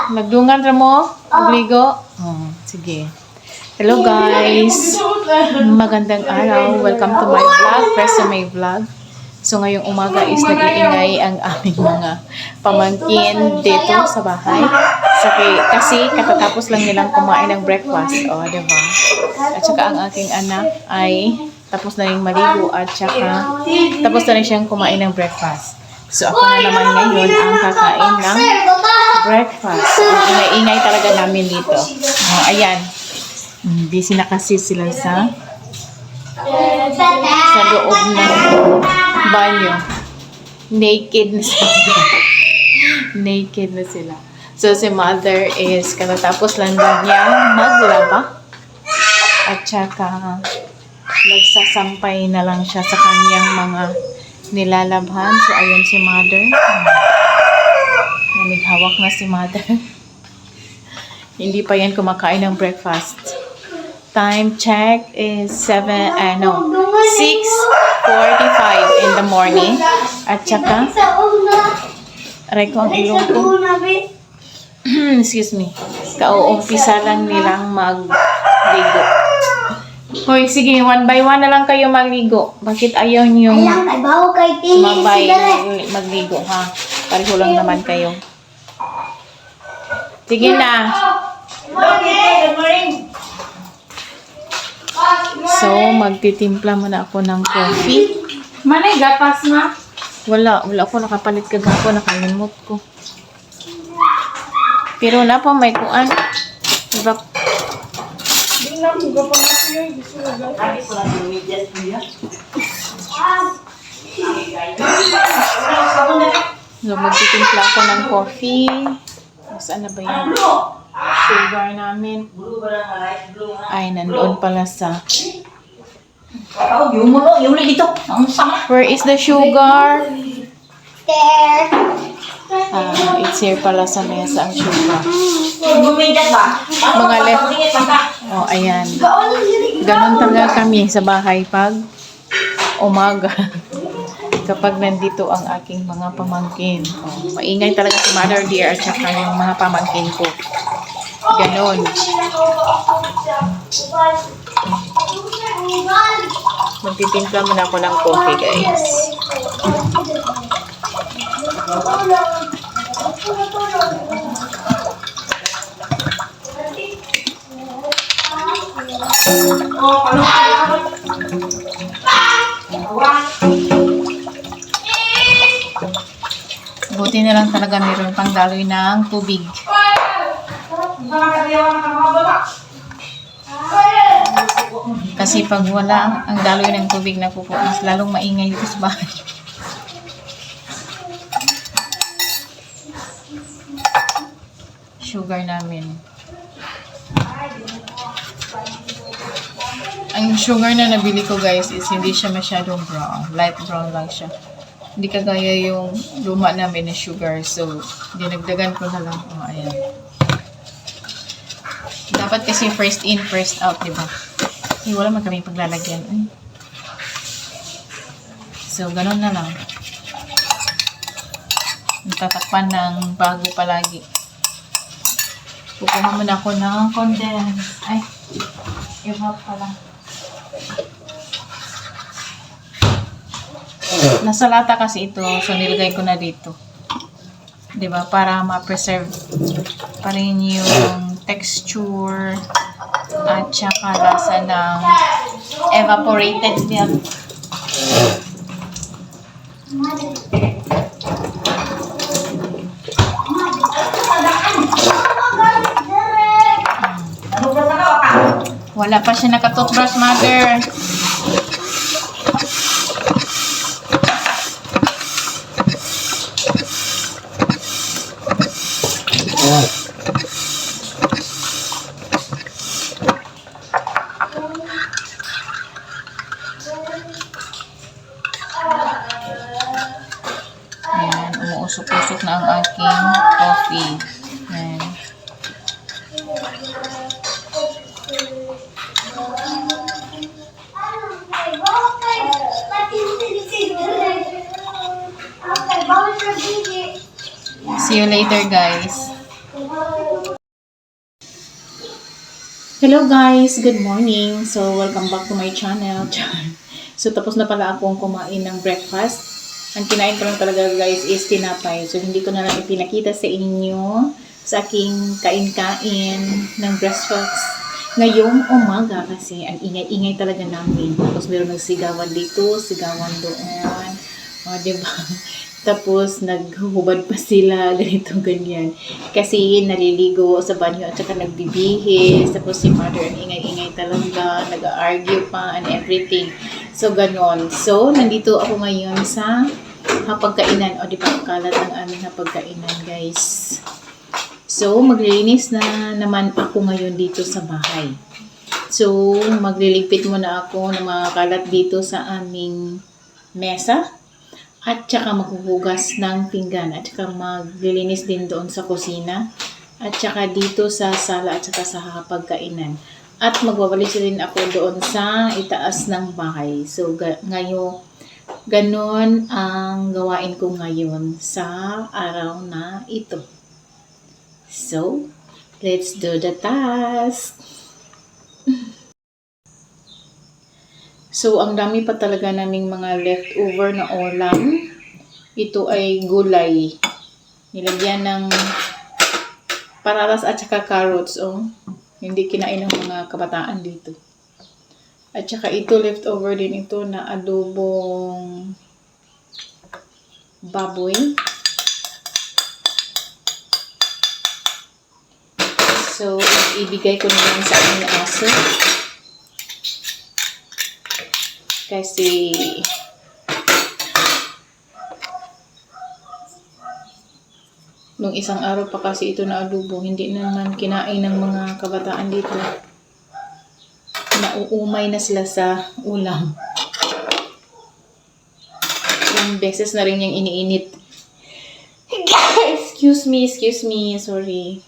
Magdungan ra mo? Magligo? Oh, sige. Hello guys! Magandang araw. Welcome to my vlog. Press to my vlog. So ngayong umaga is nag-iingay ang aming mga pamangkin dito sa bahay. Kasi katatapos lang nilang kumain ng breakfast. O, diba? At saka ang aking anak ay tapos na rin maligo at saka tapos na rin siyang kumain ng breakfast. So ako na naman ngayon ang kakain ng breakfast. Ang ingay talaga namin dito. Oh, ayan. Busy na kasi sila sa loob ng banyo. Naked na sila. Naked na sila. So si mother is katatapos lang daw niya maglaba. At saka nagsasampay na lang siya sa kanyang mga nilalabhan. So ayun si mother. Naghawak na si mother. Hindi pa yan kumakain ng breakfast. Time check is 6:45 in the morning. At saka aray ko ang ilong ko. Excuse me. Kauumpisa lang nilang magligo. Hoy, sige, one by one na lang kayo magligo. Bakit ayaw niyo sumabay magligo, ha? Pareho lang naman kayo. Sige na. Good morning. So, magtitimpla muna ako ng coffee. Manay gatas na. Wala ako nakapalit kagapo, nakalimot ko. Pero na po may kuan. Diba? Binglang huga pa na siya. Gusto na gatas. Lagi ko lang yung medyas niya. So, magtitimpla ako ng coffee. Saan na ba yan? Sugar namin. Ay, nandoon pala sa... Where is the sugar? It's here pala sa mesa ang sugar. Mga left. Oh, ayan. Ganon talaga kami sa bahay pag umaga. Kapag nandito ang aking mga pamangkin. Oh, maingay talaga si Mother Dear at saka yung mga pamangkin ko. Ganon. Magtitimpla muna ako ng coffee, guys. Buti na lang talaga mayroon pang daloy ng tubig. Kasi pag wala ang daloy ng tubig na mas lalong maingay dito sa bahay. Sugar namin. Ang sugar na nabili ko, guys, is hindi siya masyadong brown. Light brown lang siya. Hindi kagaya yung luma namin na sugar. So, dinagdagan ko na lang. Oh, ayan. Dapat kasi first in, first out, diba? Wala man kami paglalagyan. So, ganun na lang. Tatakpan ng bago palagi. Kukuha muna ako ng condense. Ay, evap pala. Nasa lata kasi ito, so nilagay ko na dito. Diba? Para ma-preserve pa rin yung texture at saka lasa ng evaporated milk. Wala pa siya nakatoothbrush, Mother. Ayan, umuusok-usok na ang aking coffee. Ayan. See you later, guys. Hello guys, good morning. So welcome back to my channel. So tapos na pala akong kumain ng breakfast. Ang kinain ko lang talaga guys is tinapay. So hindi ko na lang ipinakita sa inyo sa aking kain-kain ng breakfast ngayong umaga kasi ang ingay-ingay talaga namin. Tapos meron nagsigawan dito, sigawan doon. O, diba? Tapos naghuhubad pa sila, ganito, ganyan. Kasi naliligo sa banyo at saka nagbibihis. Tapos si mother ang ingay-ingay talaga, nag-argue pa and everything. So, ganon. So, nandito ako ngayon sa hapagkainan. O, di ba, kalat ang aming hapagkainan, guys. So, maglilinis na naman ako ngayon dito sa bahay. So, magliligpit muna ako ng mga kalat dito sa aming mesa. At saka maghuhugas ng pinggan. At saka maglilinis din doon sa kusina. At saka dito sa sala at saka sa hapagkainan. At magwawalis rin ako doon sa itaas ng bahay. So, ngayon, ganon ang gawain ko ngayon sa araw na ito. So, let's do the task. So, ang dami pa talaga naming mga leftover na ulam. Ito ay gulay. Nilagyan ng patatas at saka carrots. Oh. Hindi kinain ng mga kabataan dito. At saka ito leftover din ito na adobong baboy. So, ibigay ko na lang sa aming aso. Kasi nung isang araw pa kasi ito na adobo, hindi naman kinain ng mga kabataan dito. Nauumay na sila sa ulam. Ilang beses na rin yung iniinit. Excuse me, sorry.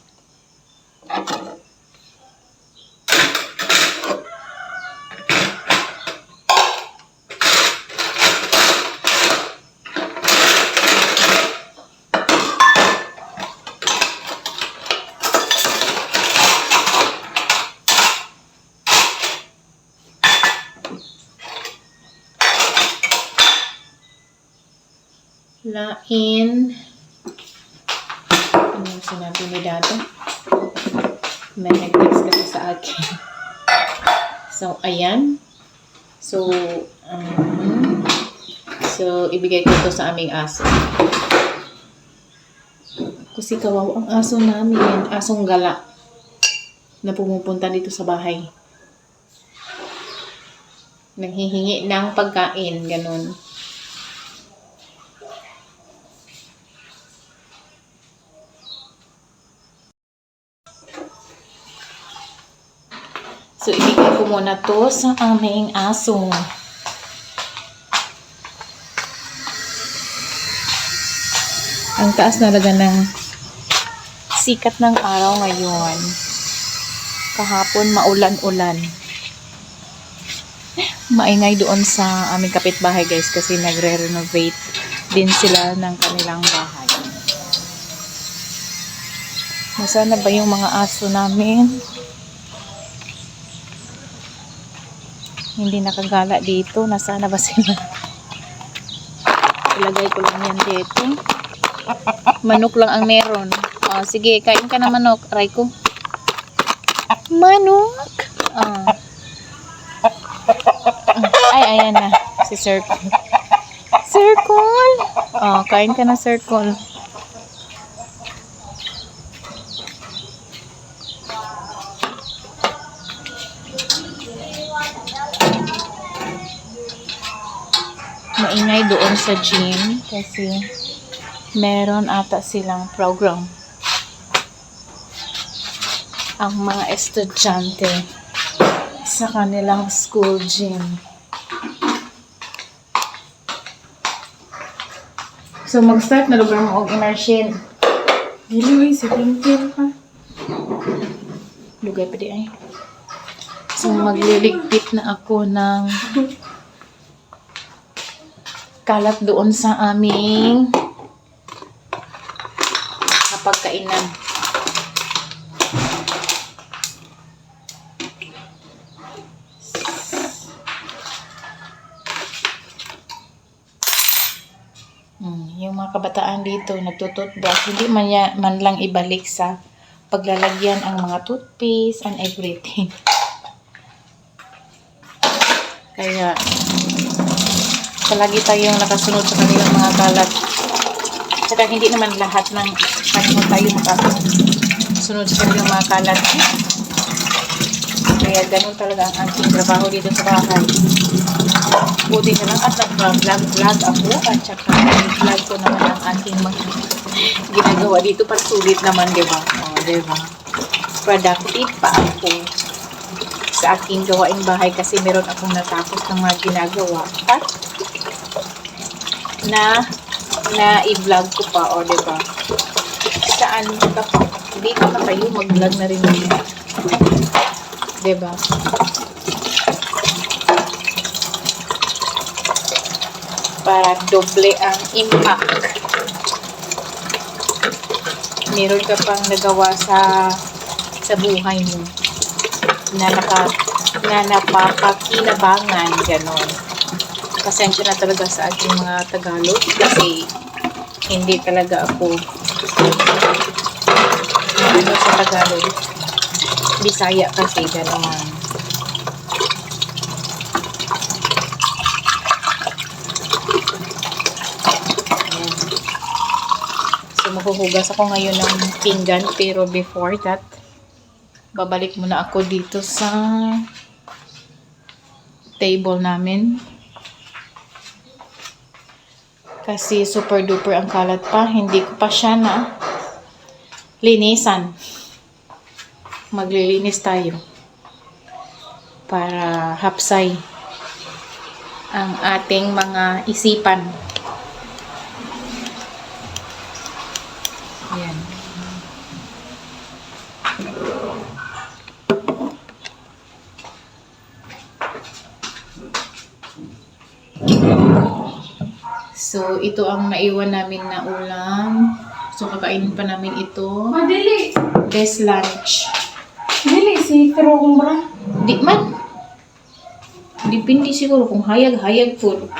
Lain. Ano yung sinabi ni Dado? May nag-text kasi sa akin. So, ayan. So, ibigay ko to sa aming aso. Kasi kawawa ang aso namin. Asong gala. Na pumupunta dito sa bahay. Nanghihingi ng pagkain. Ganun. So, ibigay ko muna to sa aming aso. Ang taas na talaga ng sikat ng araw ngayon. Kahapon, maulan-ulan. Maingay doon sa aming kapitbahay guys kasi nagre-renovate din sila ng kanilang bahay. Nasaan na ba yung mga aso namin? Hindi nakagala dito. Nasaan na ba sila? Ilagay ko lang yan dito. Manok lang ang meron. Oh, sige, kain ka na manok. Aray ko. Manok! Oh. Ay, ayan na. Si Circle. Circle! Oh, kain ka na, Circle. Maingay doon sa gym kasi meron ata silang program ang mga estudyante sa kanilang school gym. So mag-start na lugar mo og immersion. Dili si Pinkin pa. Lugay pa di ay. So magliligpit na ako ng kalat doon sa aming pagkainan. Yung mga kabataan dito nagtututbrush, hindi man lang ibalik sa paglalagyan ang mga toothpaste and everything. Kaya palagi tayong nakasunod sa kanilang mga kalat. Saka hindi naman lahat ng panahon tayo nakasunod sa kanilang mga kalat. Kaya ganun talaga ang aking trabaho dito sa bahay. Buti na lang at nag-vlog ako at saka nag-vlog ko naman ang aking mga ginagawa dito para sulit naman, diba? O, diba? Productive pa ako sa aking gawaing bahay kasi meron akong natapos ng mga ginagawa at na i-vlog ko pa, o, diba? Saan ka pa? Dito na kayo mag-vlog na rin nila. Diba? Para doble ang impact. Meron ka pang nagawa sa buhay mo na napapakinabangan, ganon. Pasensya na talaga sa ating mga Tagalog kasi hindi talaga ako sa Tagalog. Bisaya kasi, ganon. Maghuhugas ako ngayon ng pinggan, pero before that babalik muna ako dito sa table namin kasi super duper ang kalat pa. Hindi ko pa siya na linisan. Maglilinis tayo para hapsay ang ating mga isipan. Ayan. So, ito ang naiwan namin na ulam. So, kakainin pa namin ito. Madili. This lunch. Dili si Pero Umbra. Di man. Depende siguro kung hayag-hayag food.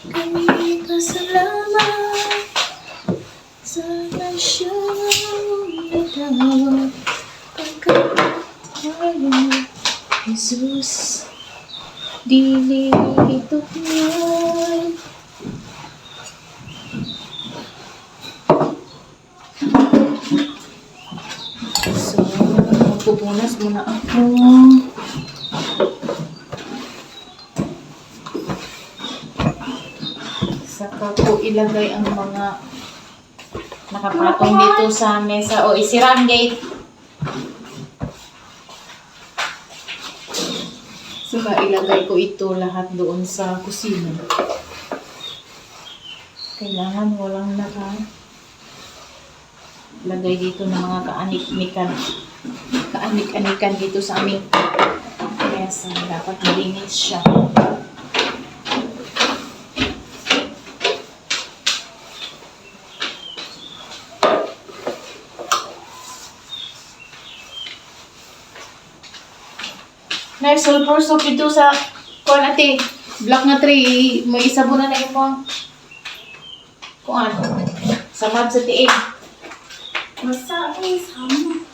Kami pasalamat sa nasyong natawag pagkakatayo Jesus, dili ito yan. So, magpupunas muna ako. Saka ko ilagay ang mga nakapatong dito sa mesa. O, isira ang gate. Saka ilagay ko ito lahat doon sa kusina. Kailangan walang lagay dito ng mga kaanik-anikan dito sa aming mesa. Dapat malinis siya. Next, sulfur soap dito sa kuan ate. Black na tray. May isabon na yung mga kuan. Samad sa tiig. Masa ako sama.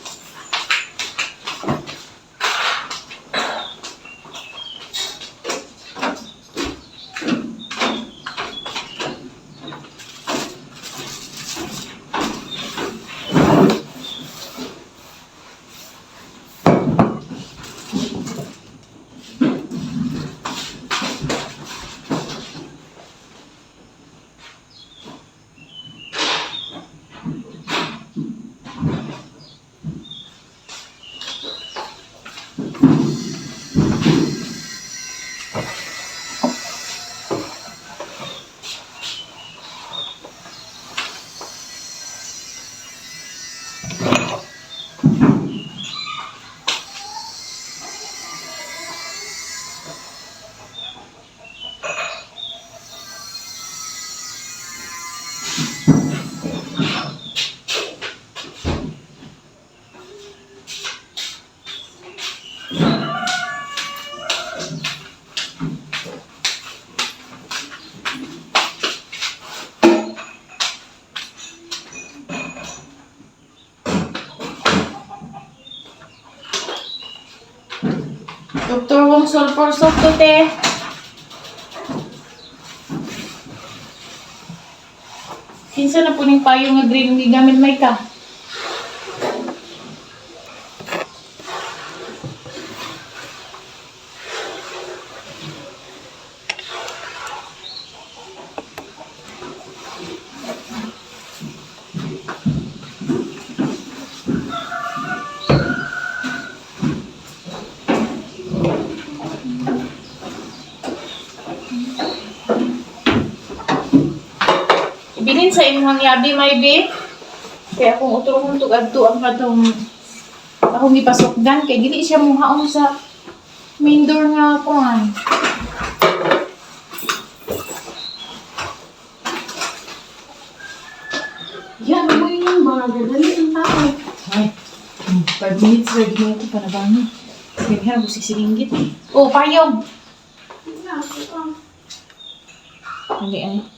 Dr. Wong sulfur soap to, te. Kinsa na po ning payo nga green nga gamit may ka? Bilin sa imong yabi, may be. Kaya kung uturong tug adto ang katong akong gipasokdan kay dili siya muhaon sa main door nga kuan. Yan, mo yung mga dali ang tao. Ay, 5 minutes ready mo ito para ba ni? Kaya mo sisinggit. Oh, payong. Hindi ay.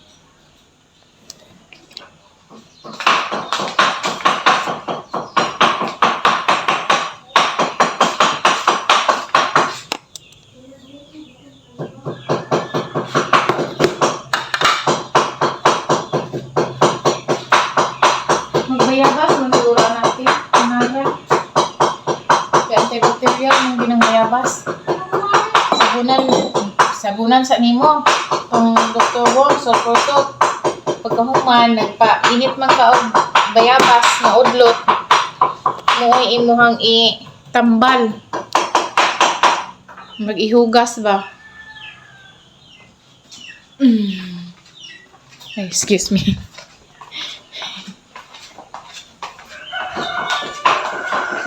Magbayabas, magdura natin. Kanara. Kaya antibacterial ng ginangbayabas. Sabunan sa nimo. Kung Dr. Wong, sulfur soap. Pagkahuman, nagpa-init man ka og bayabas na udlot. Muoy imuhang i-tambal. Mag-ihugas ba? Ay, excuse me.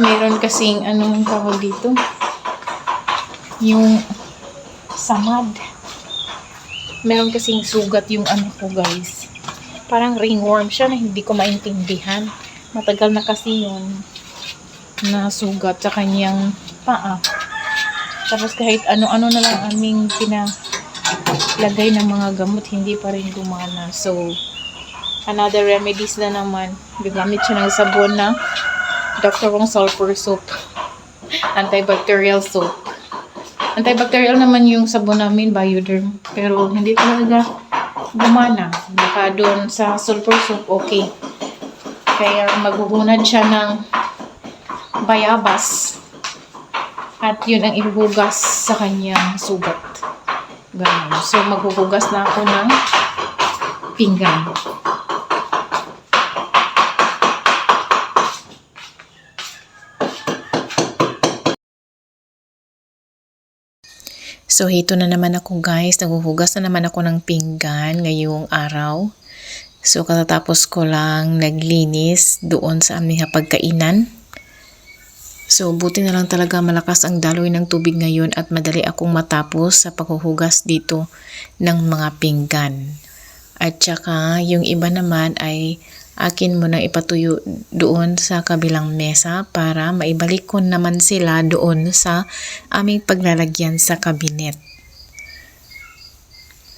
Meron kasing anong tawag dito? Yung samad. Meron kasing sugat yung ano ko, guys. Parang ringworm siya na hindi ko maintindihan. Matagal na kasi yun na sugat sa kanyang paa. Tapos kahit ano-ano na lang aming pinalagay ng mga gamot, hindi pa rin gumana. So, another remedies na naman. Gagamit siya ng sabon na Dr. Wong sulfur soap. Antibacterial soap. Antibacterial naman yung sabon namin, Bioderm. Pero hindi talaga gumana. Baka doon sa sulfur soap, okay. Kaya maghuhunad siya ng bayabas. At yun ang ihuhugas sa kanyang sugat. Ganun. So maghuhugas na ako ng pinggan. So, hito na naman ako, guys. Naghuhugas na naman ako ng pinggan ngayong araw. So, katatapos ko lang naglinis doon sa aming hapagkainan. So, buti na lang talaga malakas ang daloy ng tubig ngayon at madali akong matapos sa paghuhugas dito ng mga pinggan. At saka, yung iba naman ay akin mo nang ipatuyo doon sa kabilang mesa para maibalik ko naman sila doon sa aming paglalagyan sa kabinet.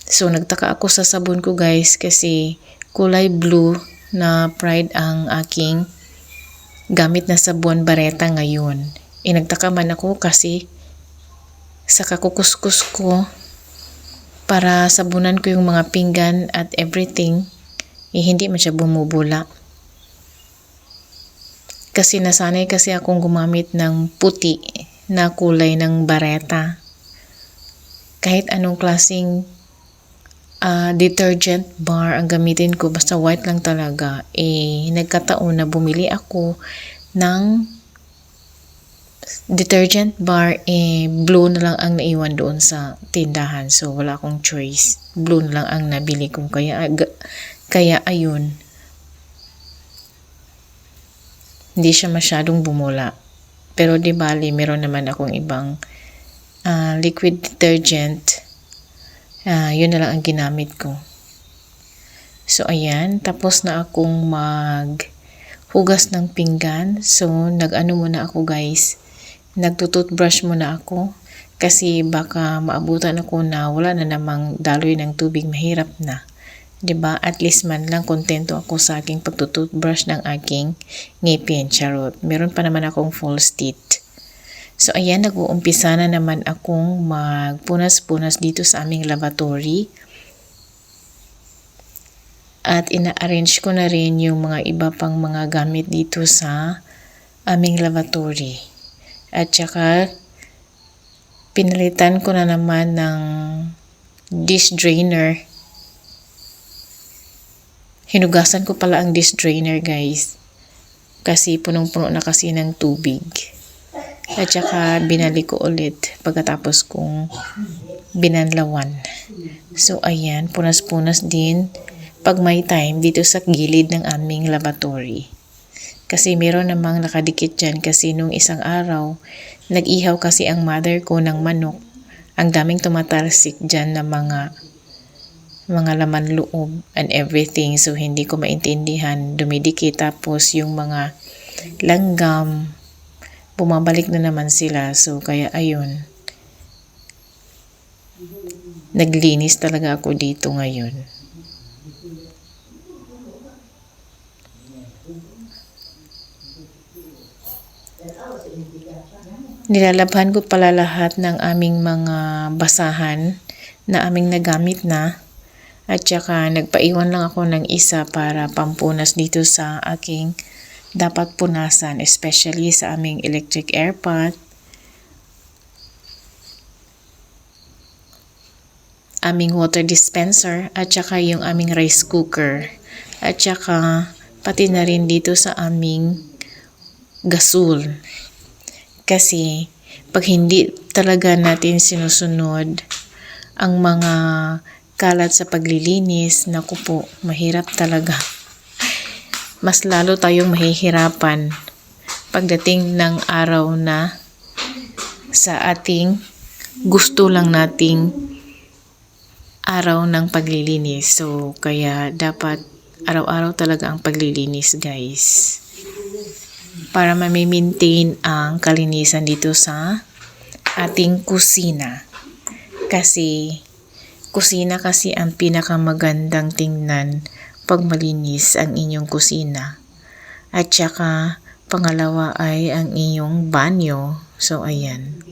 So, nagtaka ako sa sabon ko, guys, kasi kulay blue na Pride ang aking gamit na sabon Bareta ngayon. Nagtaka man ako kasi sa kakukuskus ko para sabunan ko yung mga pinggan at everything, hindi man siya bumubula. Kasi nasanay kasi akong gumamit ng puti na kulay ng Bareta. Kahit anong klaseng detergent bar ang gamitin ko, basta white lang talaga. Nagkataon na bumili ako ng detergent bar, blue na lang ang naiwan doon sa tindahan. So, wala akong choice. Blue na lang ang nabili ko. Kaya ayun. Hindi siya masyadong bumula. Pero di bali, meron naman akong ibang liquid detergent. Yun na lang ang ginamit ko. So, ayan. Tapos na akong maghugas ng pinggan. So, nag-ano muna ako, guys. Nagtututbrush muna ako. Kasi baka maabutan ako na wala na namang daloy ng tubig. Mahirap na. 'Di ba? At least man lang kontento ako sa aking pagtututbrush ng aking ngipin. Charot. Meron pa naman akong false teeth. So ayan, nag-uumpisa na naman akong magpunas-punas dito sa aming lavatory. At ina-arrange ko na rin yung mga iba pang mga gamit dito sa aming lavatory. At saka pinalitan ko na naman ng dish drainer. Hinugasan ko pala ang dish drainer, guys. Kasi punong-puno na kasi ng tubig. At saka binalik ko ulit pagkatapos kong binanlawan. So ayan, punas-punas din pag may time dito sa gilid ng aming lavatory. Kasi meron namang nakadikit dyan kasi nung isang araw, nag-ihaw kasi ang mother ko ng manok. Ang daming tumatalsik dyan na mga laman loob and everything. So hindi ko maintindihan, dumidikit tapos yung mga langgam, bumabalik na naman sila. So kaya ayun, naglinis talaga ako dito ngayon. Nilalabhan ko pala lahat ng aming mga basahan na aming nagamit na. At saka nagpaiwan lang ako ng isa para pampunas dito sa aking dapat punasan, especially sa aming electric air pot, aming water dispenser, at saka yung aming rice cooker. At saka pati na rin dito sa aming gasol. Kasi pag hindi talaga natin sinusunod ang mga kalat sa paglilinis, naku po, mahirap talaga. Mas lalo tayong mahihirapan pagdating ng araw na sa ating gusto lang nating araw ng paglilinis. So, kaya dapat araw-araw talaga ang paglilinis, guys. Para ma-maintain ang kalinisan dito sa ating kusina. Kasi kusina kasi ang pinakamagandang tingnan pag malinis ang inyong kusina. At saka pangalawa ay ang inyong banyo. So ayan.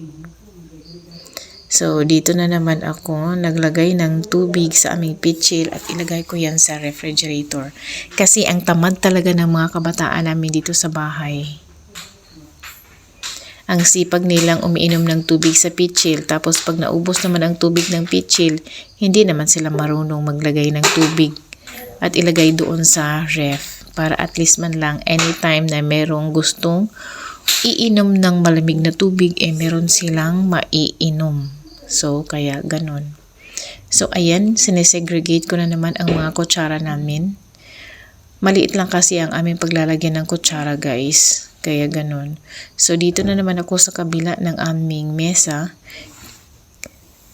So dito na naman ako naglagay ng tubig sa aming pitchil at ilagay ko yan sa refrigerator. Kasi ang tamad talaga ng mga kabataan namin dito sa bahay. Ang sipag nilang umiinom ng tubig sa pitchil, tapos pag naubos naman ang tubig ng pitchil, hindi naman sila marunong maglagay ng tubig at ilagay doon sa ref para at least man lang anytime na merong gustong iinom ng malamig na tubig, meron silang maiinom. So, kaya ganun. So, ayan, sinesegregate ko na naman ang mga kutsara namin. Maliit lang kasi ang aming paglalagyan ng kutsara, guys. Kaya ganun. So, dito na naman ako sa kabila ng aming mesa.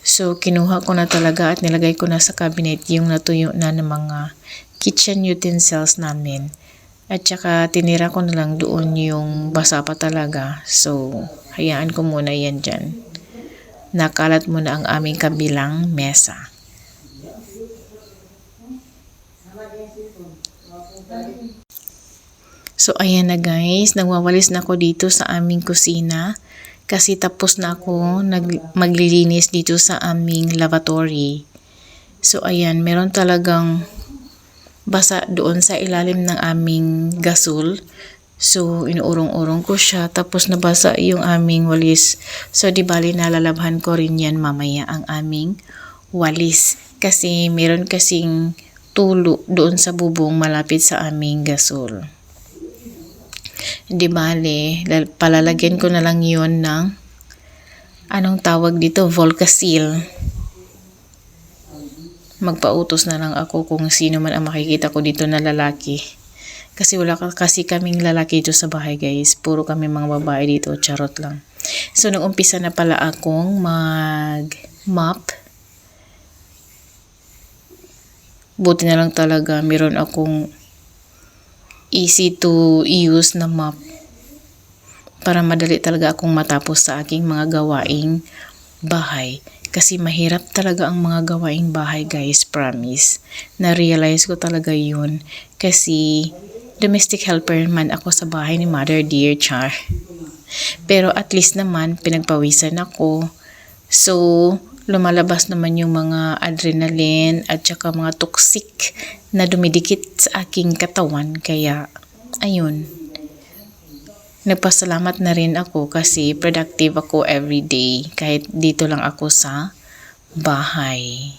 So, kinuha ko na talaga at nilagay ko na sa cabinet yung natuyo na ng mga kitchen utensils namin. At saka, tinira ko na lang doon yung basa pa talaga. So, hayaan ko muna yan dyan. Nakalat mo na ang aming kabilang mesa. So, ayan na guys. Nagwawalis na ako dito sa aming kusina. Kasi tapos na ako maglilinis dito sa aming lavatory. So, ayan. Meron talagang basa doon sa ilalim ng aming gasol. So, inuurong-urong ko siya. Tapos nabasa yung aming walis. So, di bali nalalabhan ko rin yan mamaya ang aming walis. Kasi meron kasing tulo doon sa bubong malapit sa aming gasol. Di bali, palalagyan ko na lang yon ng anong tawag dito? Volcasil. Magpautos na lang ako kung sino man ang makikita ko dito na lalaki. Kasi wala kasi kaming lalaki dito sa bahay, guys. Puro kami mga babae dito. Charot lang. So, nung umpisa na pala akong mag-mop. Buti na lang talaga. Meron akong easy to use na mop. Para madali talaga akong matapos sa aking mga gawaing bahay. Kasi mahirap talaga ang mga gawaing bahay, guys. Promise. Na-realize ko talaga yun. Kasi domestic helper man ako sa bahay ni Mother Dear, char. Pero at least naman, pinagpawisan ako. So, lumalabas naman yung mga adrenaline at saka mga toxic na dumidikit sa aking katawan. Kaya, ayun. Nagpasalamat na rin ako kasi productive ako everyday kahit dito lang ako sa bahay.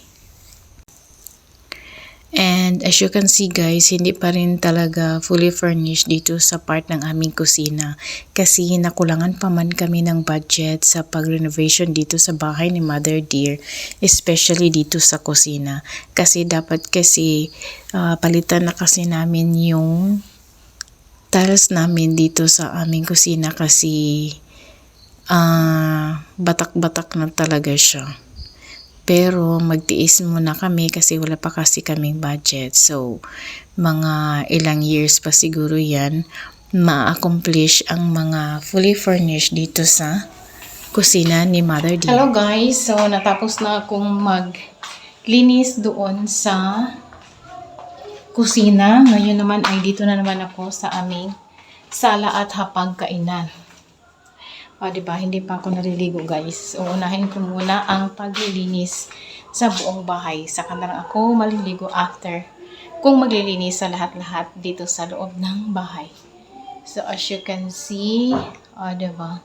And as you can see guys, hindi pa rin talaga fully furnished dito sa part ng aming kusina kasi nakulangan pa man kami ng budget sa pag-renovation dito sa bahay ni Mother Dear, especially dito sa kusina. Kasi dapat kasi palitan na kasi namin yung tiles namin dito sa aming kusina kasi batak-batak na talaga siya. Pero magtiis muna kami kasi wala pa kasi kaming budget. So, mga ilang years pa siguro yan ma-accomplish ang mga fully furnished dito sa kusina ni Mother Dear. Hello guys! So, natapos na akong maglinis doon sa kusina. Ngayon naman ay dito na naman ako sa aming sala at hapagkainan. Diba? Hindi pa ako naliligo guys. Uunahin ko muna ang paglilinis sa buong bahay. Saka na lang ako maliligo after kung maglilinis sa lahat-lahat dito sa loob ng bahay. So as you can see, diba?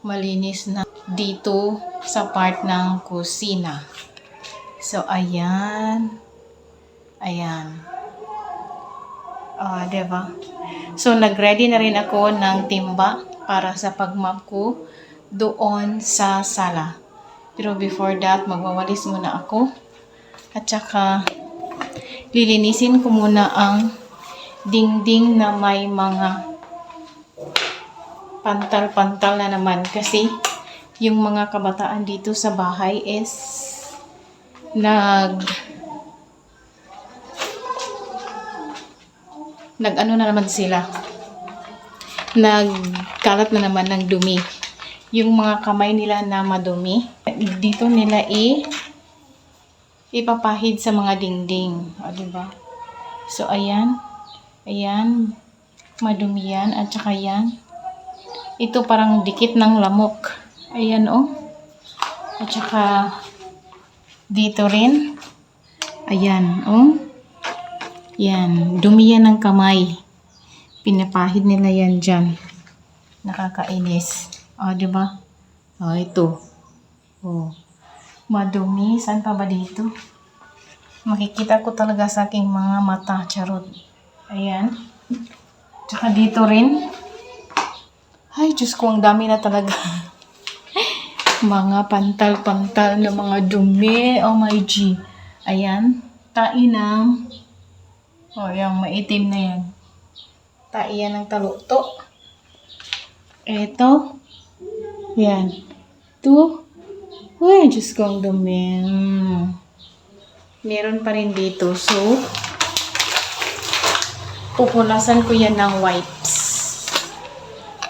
Malinis na dito sa part ng kusina. So ayan. Ayan. Diba? So nag-ready na rin ako ng timba para sa pag-mop ko doon sa sala. Pero before that, magwawalis muna ako. At saka, lilinisin ko muna ang dingding na may mga pantal-pantal na naman. Kasi, yung mga kabataan dito sa bahay is nag-ano na naman sila. Nagkalat na naman ng dumi. Yung mga kamay nila na madumi, dito nila ipapahid sa mga dingding. Diba? So, ayan. Ayan. Madumi yan. At saka yan. Ito parang dikit ng lamok. Ayan, At saka, dito rin. Ayan, Yan. Dumi yan ng kamay. Pinapahid nila yan dyan. Nakakainis. Diba? Ito. Madumi. Saan pa ba dito? Makikita ko talaga sa aking mga mata. Charot. Ayan. Tsaka dito rin. Ay, Diyos ko, ang dami na talaga. Mga pantal-pantal na mga dumi. Oh my G. Ayan. Tainang. Yung maitim na yan. Taiyan ng taluto. Ito. Yan. Ito. Uy, Diyos ko, ang dumi. Meron pa rin dito. So, pupulasan ko yan ng wipes.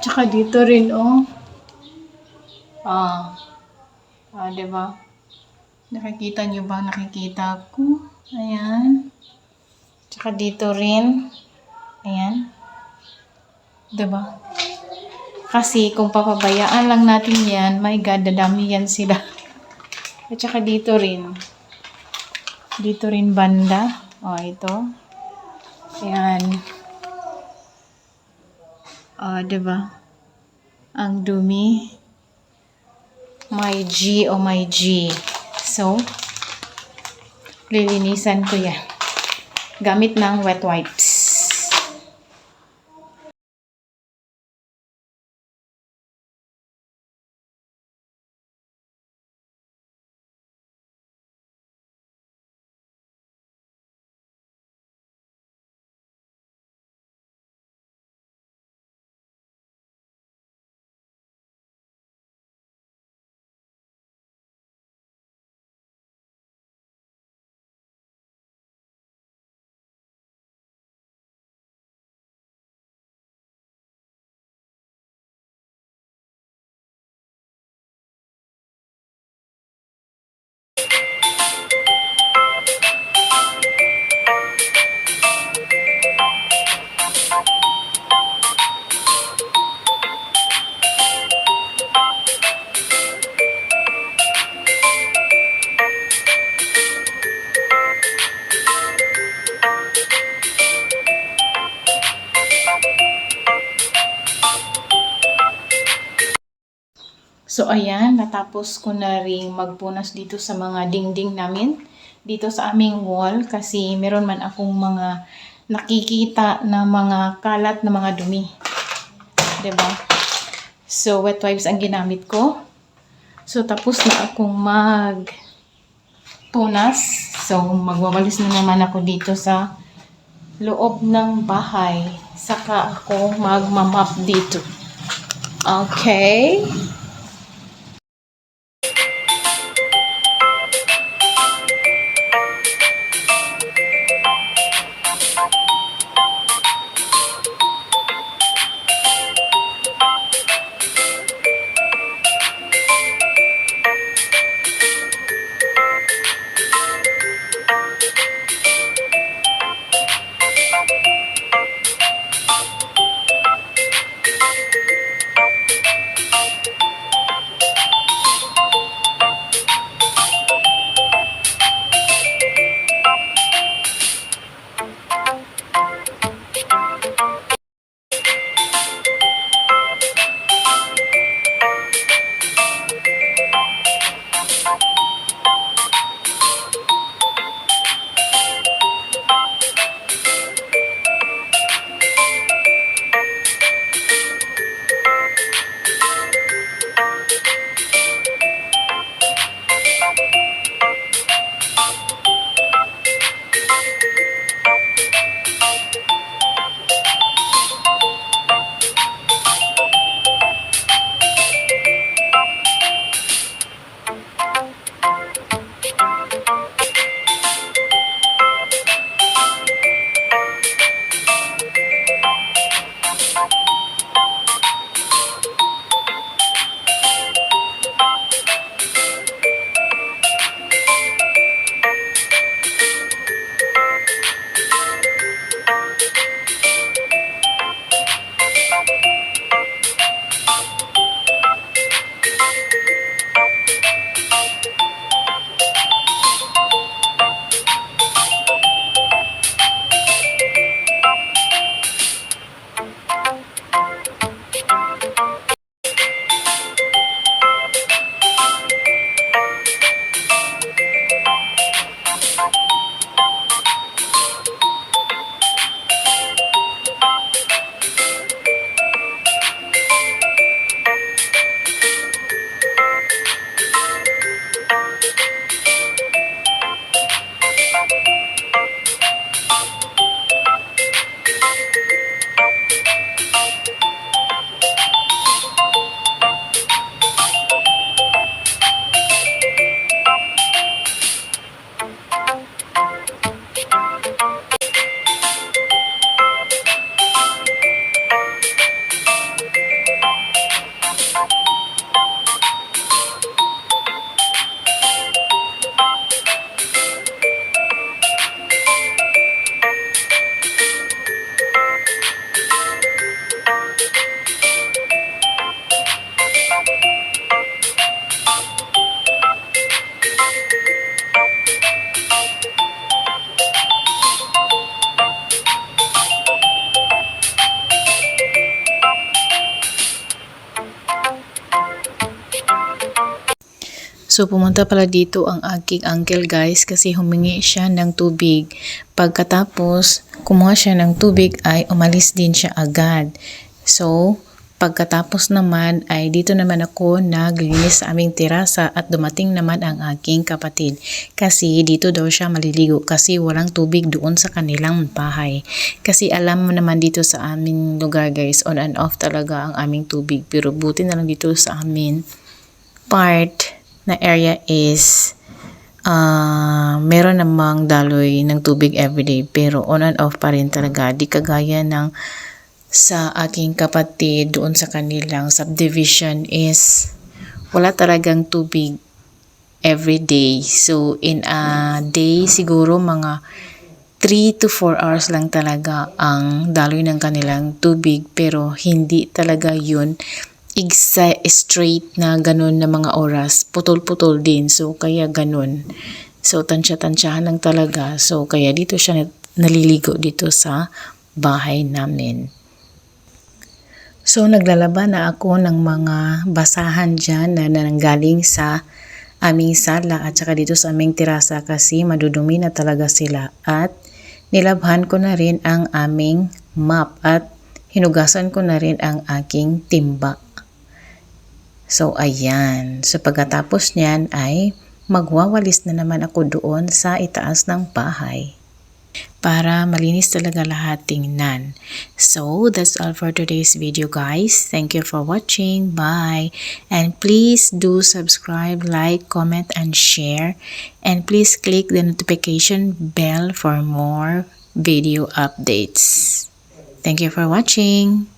Tsaka dito rin, diba? Nakikita nyo ba? Nakikita ko. Ayan. Tsaka dito rin. Ayan. Diba? Kasi kung papabayaan lang natin yan, my God, dadami yan sila. At saka dito rin. Dito rin banda. Ito. Ayan. Diba? Ang dumi. My G, my G. So, lilinisan ko yan. Gamit ng wet wipes. So ayan, natapos ko na ring magpunas dito sa mga dingding namin. Dito sa aming wall kasi meron man akong mga nakikita na mga kalat na mga dumi. 'Di ba? So wet wipes ang ginamit ko. So tapos na akong magpunas. So magwawalis na naman ako dito sa loob ng bahay. Saka ako magmamap dito. Okay? So, pumunta pala dito ang aking uncle guys kasi humingi siya ng tubig. Pagkatapos, kumuha siya ng tubig ay umalis din siya agad. So, pagkatapos naman ay dito naman ako naglinis sa aming terasa at dumating naman ang aking kapatid. Kasi dito daw siya maliligo kasi walang tubig doon sa kanilang bahay. Kasi alam mo naman dito sa aming lugar guys, on and off talaga ang aming tubig. Pero buti na lang dito sa amin part na area is meron namang daloy ng tubig everyday pero on and off pa rin talaga. Di kagaya ng sa aking kapatid doon sa kanilang subdivision is wala talagang tubig everyday. So in a day siguro mga 3 to 4 hours lang talaga ang daloy ng kanilang tubig pero hindi talaga yun straight na ganun na mga oras, putol-putol din. So, kaya ganun. So, tansya-tansyahan lang talaga. So, kaya dito siya naliligo dito sa bahay namin. So naglalaba na ako ng mga basahan dyan na nanggaling sa aming sala at saka dito sa aming terasa kasi madudumi na talaga sila. At nilabhan ko na rin ang aming mop at hinugasan ko na rin ang aking timba. So ayan, so pagkatapos niyan ay magwawalis na naman ako doon sa itaas ng bahay para malinis talaga lahat tingnan. So that's all for today's video guys. Thank you for watching. Bye. And please do subscribe, like, comment, and share. And please click the notification bell for more video updates. Thank you for watching.